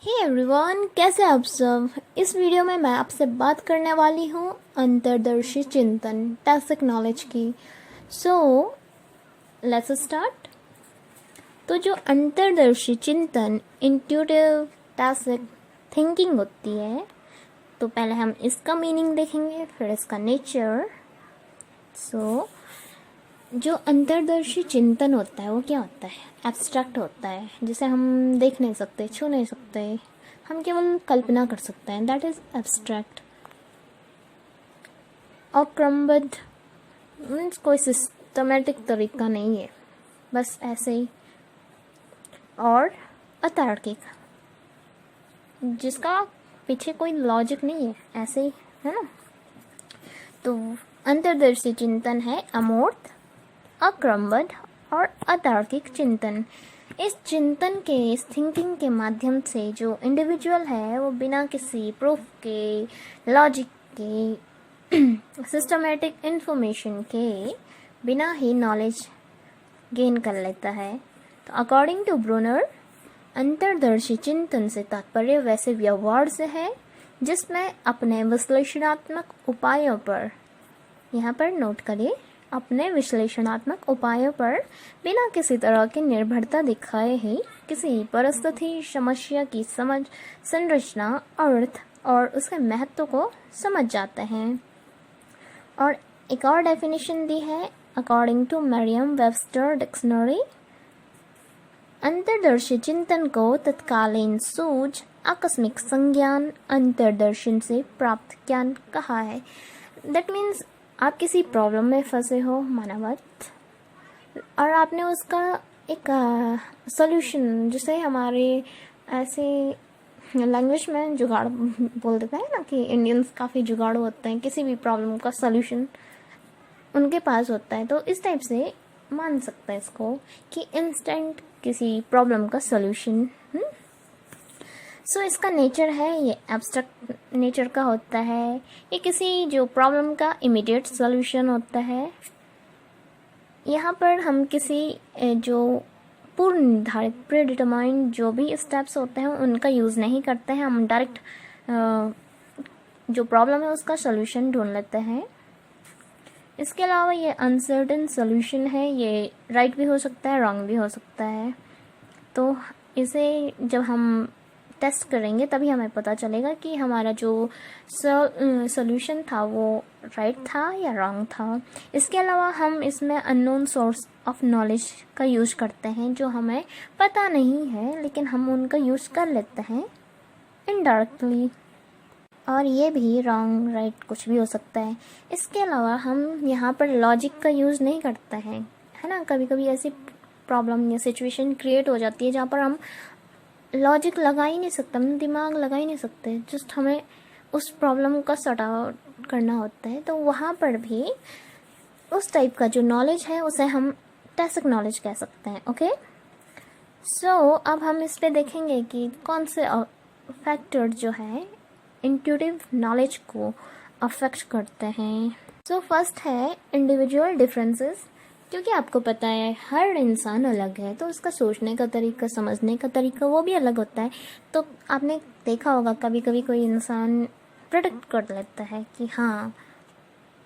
Hey everyone, कैसे आप सब। इस वीडियो में मैं आपसे बात करने वाली हूँ अंतर्दर्शी चिंतन टैसिक नॉलेज की। So let's start. तो जो अंतर्दर्शी चिंतन इंट्यूटिव टैसिक थिंकिंग होती है, तो पहले हम इसका मीनिंग देखेंगे, फिर इसका नेचर। सो जो अंतर्दर्शी चिंतन होता है वो क्या होता है? एब्स्ट्रैक्ट होता है, जिसे हम देख नहीं सकते, छू नहीं सकते, हम केवल कल्पना कर सकते हैं। That is abstract. और क्रमबद्ध मीन्स कोई सिस्टमेटिक तरीका नहीं है, बस ऐसे ही। और अतार्किक, जिसका पीछे कोई लॉजिक नहीं है, ऐसे ही है ना। तो अंतर्दर्शी चिंतन है अमूर्त, अक्रमबद्ध और अतार्किक चिंतन। इस चिंतन के, इस थिंकिंग के माध्यम से जो इंडिविजुअल है वो बिना किसी प्रूफ के, लॉजिक के, सिस्टमेटिक इंफॉर्मेशन के बिना ही नॉलेज गेन कर लेता है। तो अकॉर्डिंग टू ब्रूनर, अंतर्दर्शी चिंतन से तात्पर्य वैसे व्यवहार से है जिसमें अपने विश्लेषणात्मक उपायों पर, यहाँ पर नोट करिए, अपने विश्लेषणात्मक उपायों पर बिना किसी तरह की निर्भरता दिखाए ही किसी परिस्थिति, समस्या की समझ, संरचना, अर्थ और उसके महत्व को समझ जाते हैं। और एक और डेफिनेशन दी है according to Merriam Webster dictionary, अंतर्दर्शी चिंतन को तत्कालीन सूझ, आकस्मिक संज्ञान, अंतर्दर्शन से प्राप्त ज्ञान कहा है। दैट मीन्स आप किसी प्रॉब्लम में फंसे हो मानवत, और आपने उसका एक सॉल्यूशन, जिसे हमारे ऐसे लैंग्वेज में जुगाड़ बोल देते हैं ना, कि इंडियंस काफ़ी जुगाड़ू होते हैं, किसी भी प्रॉब्लम का सॉल्यूशन उनके पास होता है। तो इस टाइप से मान सकते हैं इसको कि इंस्टेंट किसी प्रॉब्लम का सॉल्यूशन। सो इसका नेचर है, ये एब्स्ट्रैक्ट नेचर का होता है। ये किसी जो प्रॉब्लम का इमीडिएट सॉल्यूशन होता है। यहाँ पर हम किसी जो पूर्व निर्धारित, प्री डिटरमाइंड जो भी स्टेप्स होते हैं उनका यूज़ नहीं करते हैं, हम डायरेक्ट जो प्रॉब्लम है उसका सॉल्यूशन ढूंढ लेते हैं। इसके अलावा ये अनसर्टेन सॉल्यूशन है, ये राइट भी हो सकता है, रॉन्ग भी हो सकता है। तो इसे जब हम टेस्ट करेंगे तभी हमें पता चलेगा कि हमारा जो सॉल्यूशन था वो राइट था या रॉन्ग था। इसके अलावा हम इसमें अननोन सोर्स ऑफ नॉलेज का यूज़ करते हैं, जो हमें पता नहीं है लेकिन हम उनका यूज़ कर लेते हैं इनडायरेक्टली, और ये भी रॉन्ग राइट कुछ भी हो सकता है। इसके अलावा हम यहाँ पर लॉजिक का यूज़ नहीं करते हैं, है ना। कभी कभी ऐसी प्रॉब्लम या सिचुएशन क्रिएट हो जाती है जहाँ पर हम लॉजिक लगा ही नहीं सकते, हम दिमाग लगा ही नहीं सकते, जस्ट हमें उस प्रॉब्लम का सॉर्ट आउट करना होता है। तो वहाँ पर भी उस टाइप का जो नॉलेज है उसे हम टैसिक नॉलेज कह सकते हैं। ओके, सो अब हम इस पे देखेंगे कि कौन से फैक्टर जो है इंट्यूटिव नॉलेज को अफेक्ट करते हैं। सो फर्स्ट है इंडिविजुअल डिफरेंसेस। क्योंकि आपको पता है हर इंसान अलग है, तो उसका सोचने का तरीका, समझने का तरीका वो भी अलग होता है। तो आपने देखा होगा कभी कभी कोई इंसान प्रेडिक्ट कर लेता है कि हाँ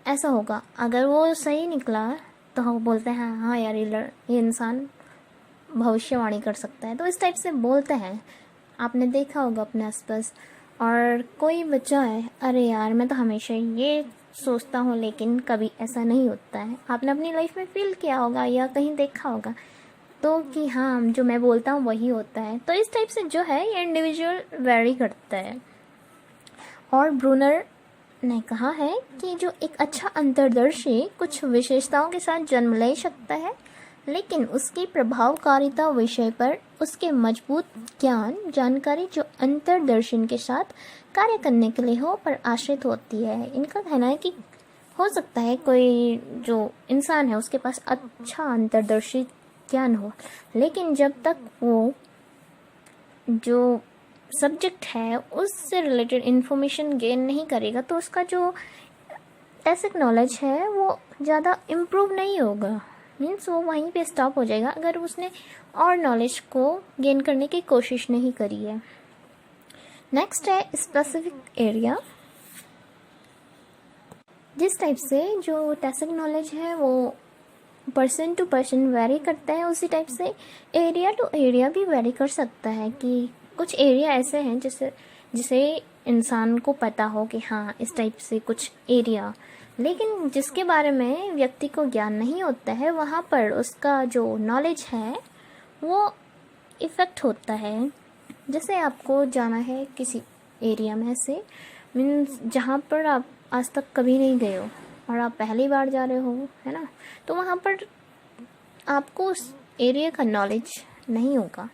ऐसा होगा, अगर वो सही निकला तो हम बोलते हैं हाँ यार ये इंसान भविष्यवाणी कर सकता है। तो इस टाइप से बोलते हैं, आपने देखा होगा अपने आसपास। और कोई बच्चा है, अरे यार मैं तो हमेशा ये सोचता हूँ लेकिन कभी ऐसा नहीं होता है। आपने अपनी लाइफ में फील किया होगा या कहीं देखा होगा तो कि हाँ जो मैं बोलता हूँ वही होता है। तो इस टाइप से जो है ये इंडिविजुअल वेरी करता है। और ब्रूनर ने कहा है कि जो एक अच्छा अंतर्दर्शी कुछ विशेषताओं के साथ जन्म ले सकता है, लेकिन उसकी प्रभावकारिता विषय पर उसके मजबूत ज्ञान, जानकारी जो अंतर्दर्शन के साथ कार्य करने के लिए हो पर आश्रित होती है। इनका कहना है कि हो सकता है कोई जो इंसान है उसके पास अच्छा अंतर्दर्शी ज्ञान हो, लेकिन जब तक वो जो सब्जेक्ट है उससे रिलेटेड इन्फॉर्मेशन गेन नहीं करेगा तो उसका जो टैसिक नॉलेज है वो ज़्यादा इम्प्रूव नहीं होगा। मीन्स वो वहीं पे स्टॉप हो जाएगा अगर उसने और नॉलेज को गेन करने की कोशिश नहीं करी है। नेक्स्ट है स्पेसिफिक एरिया। जिस टाइप से जो टैसिक नॉलेज है वो पर्सन टू पर्सन वेरी करता है, उसी टाइप से एरिया टू एरिया भी वेरी कर सकता है कि कुछ एरिया ऐसे हैं जिसे इंसान को पता हो कि हाँ इस टाइप से कुछ एरिया, लेकिन जिसके बारे में व्यक्ति को ज्ञान नहीं होता है वहाँ पर उसका जो नॉलेज है वो इफ़ेक्ट होता है। जैसे आपको जाना है किसी एरिया में से, मीन्स जहाँ पर आप आज तक कभी नहीं गए हो और आप पहली बार जा रहे हो, है ना, तो वहाँ पर आपको उस एरिया का नॉलेज नहीं होगा।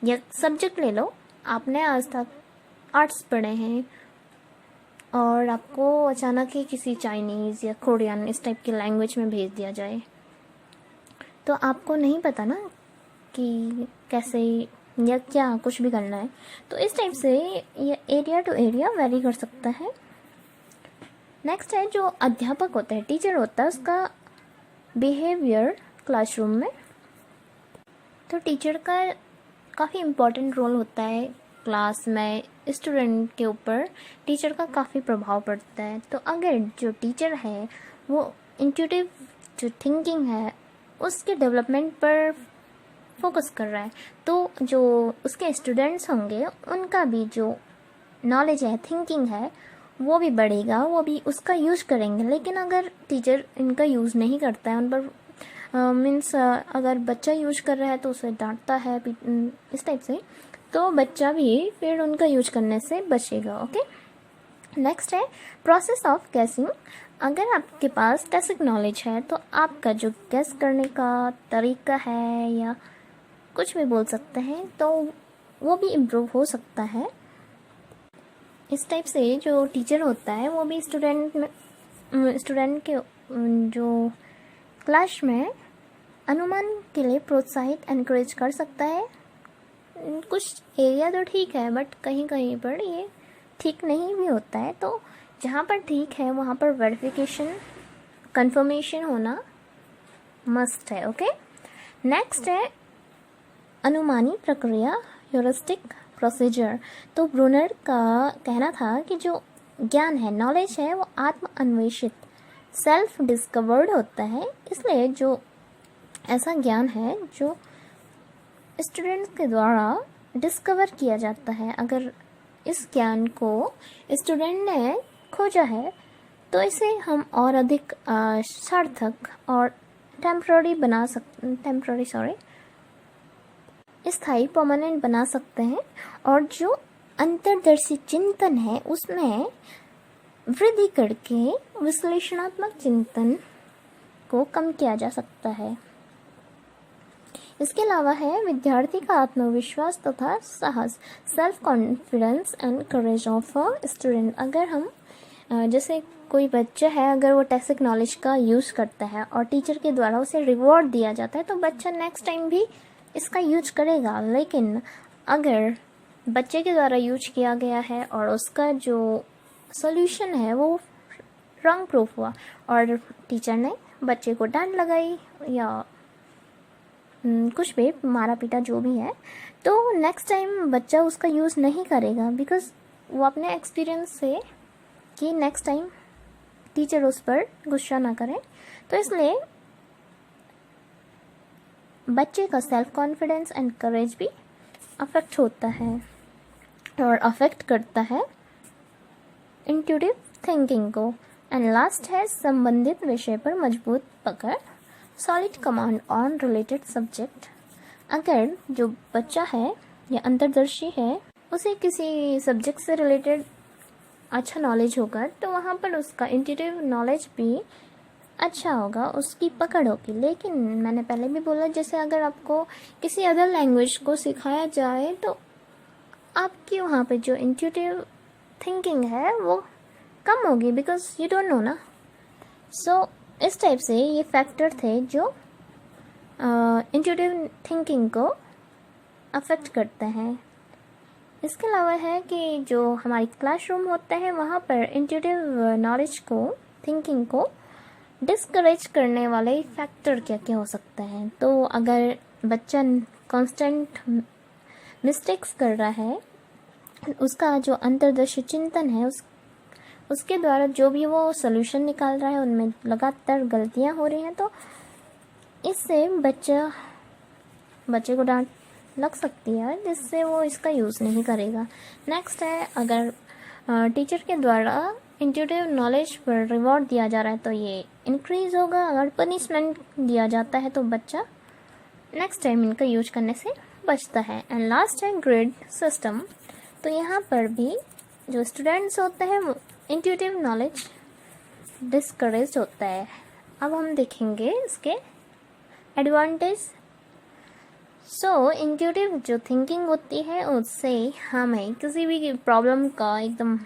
या सब्जेक्ट ले लो, आपने आज तक आर्ट्स पढ़े हैं और आपको अचानक ही किसी चाइनीज़ या कोरियन इस टाइप की लैंग्वेज में भेज दिया जाए, तो आपको नहीं पता ना कि कैसे या क्या कुछ भी करना है। तो इस टाइप से ये एरिया टू एरिया वेरी कर सकता है। नेक्स्ट है जो अध्यापक होता है, टीचर होता है, उसका बिहेवियर क्लासरूम में। तो टीचर का काफ़ी इम्पोर्टेंट रोल होता है क्लास में, स्टूडेंट के ऊपर टीचर का काफ़ी प्रभाव पड़ता है। तो अगर जो टीचर है वो इंट्यूटिव जो थिंकिंग है उसके डेवलपमेंट पर फोकस कर रहा है, तो जो उसके स्टूडेंट्स होंगे उनका भी जो नॉलेज है, थिंकिंग है, वो भी बढ़ेगा, वो भी उसका यूज़ करेंगे। लेकिन अगर टीचर इनका यूज़ नहीं करता है, उन पर मीन्स अगर बच्चा यूज कर रहा है तो उसे डांटता है इस टाइप से, तो बच्चा भी फिर उनका यूज करने से बचेगा। ओके, नेक्स्ट है प्रोसेस ऑफ गेसिंग। अगर आपके पास टैसिक नॉलेज है तो आपका जो गेस करने का तरीका है या कुछ भी बोल सकते हैं तो वो भी इम्प्रूव हो सकता है। इस टाइप से जो टीचर होता है वो भी स्टूडेंट के जो क्लास में अनुमान के लिए प्रोत्साहित एनकरेज कर सकता है। कुछ एरिया तो ठीक है बट कहीं कहीं पर ये ठीक नहीं भी होता है, तो जहाँ पर ठीक है वहाँ पर वेरिफिकेशन कंफर्मेशन होना मस्ट है। ओके, नेक्स्ट है अनुमानी प्रक्रिया, ह्यूरिस्टिक प्रोसीजर। तो ब्रूनर का कहना था कि जो ज्ञान है, नॉलेज है, वो आत्म अन्वेषित सेल्फ डिस्कवर्ड होता है। इसलिए जो ऐसा ज्ञान है जो स्टूडेंट्स के द्वारा डिस्कवर किया जाता है, अगर इस ज्ञान को स्टूडेंट ने खोजा है तो इसे हम और अधिक सार्थक और स्थायी परमानेंट बना सकते हैं। और जो अंतर्दर्शी चिंतन है उसमें वृद्धि करके विश्लेषणात्मक चिंतन को कम किया जा सकता है। इसके अलावा है विद्यार्थी का आत्मविश्वास तथा साहस, self confidence and courage of a student. अगर हम जैसे कोई बच्चा है, अगर वो टैसिक नॉलेज का यूज़ करता है और टीचर के द्वारा उसे रिवॉर्ड दिया जाता है तो बच्चा नेक्स्ट टाइम भी इसका यूज करेगा। लेकिन अगर बच्चे के द्वारा यूज किया गया है और उसका जो सॉल्यूशन है वो रॉन्ग प्रूफ हुआ और टीचर ने बच्चे को डांट लगाई या कुछ भी मारा पीटा जो भी है, तो नेक्स्ट टाइम बच्चा उसका यूज़ नहीं करेगा, बिकॉज वो अपने एक्सपीरियंस से कि नेक्स्ट टाइम टीचर उस पर गुस्सा ना करे। तो इसलिए बच्चे का सेल्फ कॉन्फिडेंस एंड करेज भी अफेक्ट होता है और अफेक्ट करता है इंट्यूटिव थिंकिंग को। एंड लास्ट है संबंधित विषय पर मजबूत पकड़, solid command on related subject. अगर जो बच्चा है या अंतर्दर्शी है उसे किसी सब्जेक्ट से रिलेटेड अच्छा नॉलेज होगा तो वहाँ पर उसका इंट्यूटिव नॉलेज भी अच्छा होगा, उसकी पकड़ होगी। लेकिन मैंने पहले भी बोला, जैसे अगर आपको किसी अदर लैंग्वेज को सिखाया जाए तो आपकी वहाँ पे जो इंट्यूटिव थिंकिंग है वो कम होगी, बिकॉज यू डोंट नो ना। सो इस टाइप से ये फैक्टर थे जो इंट्यूटिव थिंकिंग को अफेक्ट करते हैं। इसके अलावा है कि जो हमारी क्लासरूम होता है वहाँ पर इंट्यूटिव नॉलेज को, थिंकिंग को डिस्करेज करने वाले फैक्टर क्या क्या हो सकते हैं। तो अगर बच्चा कांस्टेंट मिस्टेक्स कर रहा है उसका जो अंतर्दर्शी चिंतन है उसके द्वारा जो भी वो सोल्यूशन निकाल रहा है उनमें लगातार गलतियां हो रही हैं, तो इससे बच्चे को डांट लग सकती है, जिससे वो इसका यूज़ नहीं करेगा। नेक्स्ट है, अगर टीचर के द्वारा इंट्यूटिव नॉलेज पर रिवॉर्ड दिया जा रहा है तो ये इंक्रीज होगा। अगर पनिशमेंट दिया जाता है तो बच्चा नेक्स्ट टाइम इनका यूज करने से बचता है। एंड लास्ट है ग्रेड सिस्टम। तो यहाँ पर भी जो स्टूडेंट्स होते हैं वो इंट्यूटिव नॉलेज डिस्करेज होता है। अब हम देखेंगे इसके एडवांटेज। सो इंट्यूटिव जो थिंकिंग होती है उससे हमें किसी भी प्रॉब्लम का एकदम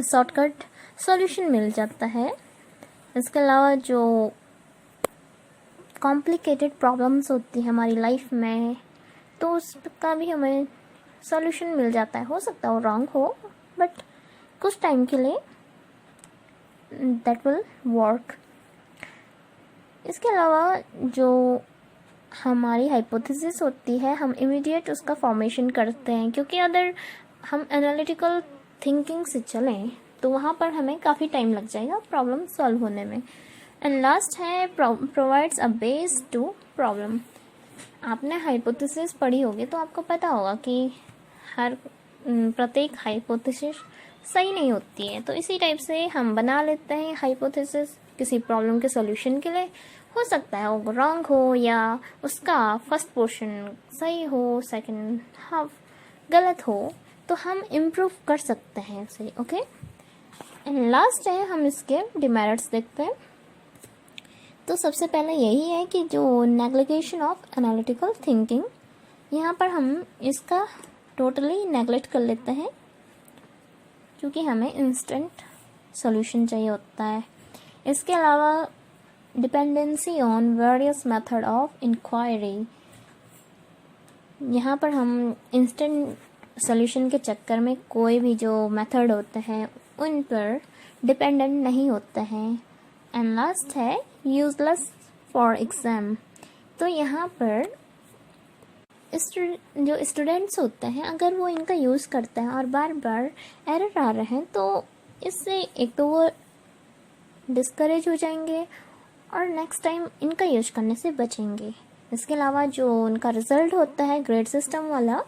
शॉर्टकट सॉल्यूशन मिल जाता है। इसके अलावा जो कॉम्प्लिकेटेड प्रॉब्लम्स होती है हमारी लाइफ में, तो उसका भी हमें सॉल्यूशन मिल जाता है। हो सकता है वो रॉन्ग हो, बट कुछ टाइम के लिए दैट विल वर्क। इसके अलावा जो हमारी हाइपोथेसिस होती है, हम इमीडिएट उसका फॉर्मेशन करते हैं, क्योंकि अगर हम एनालिटिकल थिंकिंग से चलें तो वहाँ पर हमें काफ़ी टाइम लग जाएगा प्रॉब्लम सॉल्व होने में। एंड लास्ट है provides a base to problem. आपने हाइपोथेसिस पढ़ी होगी तो आपको पता होगा कि प्रत्येक हाइपोथेसिस सही नहीं होती है, तो इसी टाइप से हम बना लेते हैं हाइपोथेसिस किसी प्रॉब्लम के सॉल्यूशन के लिए। हो सकता है वो रॉन्ग हो या उसका फर्स्ट पोर्शन सही हो, सेकंड हाफ गलत हो, तो हम इम्प्रूव कर सकते हैं उसे। ओके, एंड लास्ट है हम इसके डिमेरिट्स देखते हैं। तो सबसे पहले यही है कि जो नेग्लिगेशन ऑफ एनालिटिकल थिंकिंग, यहाँ पर हम इसका टोटली नेग्लेक्ट कर लेते हैं, क्योंकि हमें इंस्टेंट सॉल्यूशन चाहिए होता है। इसके अलावा dependency on various method of inquiry, यहाँ पर हम इंस्टेंट सॉल्यूशन के चक्कर में कोई भी जो मेथड होते हैं उन पर डिपेंडेंट नहीं होते हैं। एंड लास्ट है यूजलेस फॉर एग्जाम। तो यहाँ पर जो स्टूडेंट्स होते हैं, अगर वो इनका यूज़ करते हैं और बार बार एरर आ रहे हैं, तो इससे एक तो वो डिस्करेज हो जाएंगे और नेक्स्ट टाइम इनका यूज करने से बचेंगे। इसके अलावा जो उनका रिजल्ट होता है ग्रेड सिस्टम वाला,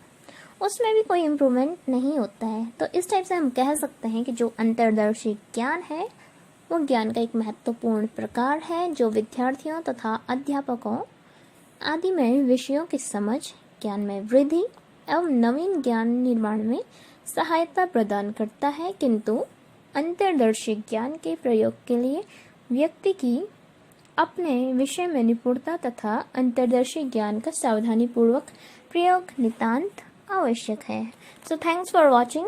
उसमें भी कोई इम्प्रूवमेंट नहीं होता है। तो इस टाइप से हम कह सकते हैं कि जो अंतर्दर्शी ज्ञान है वो ज्ञान का एक महत्वपूर्ण प्रकार है, जो विद्यार्थियों तथा अध्यापकों आदि में विषयों की समझ, ज्ञान में वृद्धि एवं नवीन ज्ञान निर्माण में सहायता प्रदान करता है। किंतु अंतर्दर्शी ज्ञान के प्रयोग के लिए व्यक्ति की अपने विषय में निपुणता तथा अंतर्दर्शी ज्ञान का सावधानी पूर्वक प्रयोग नितांत आवश्यक है। So thanks for watching.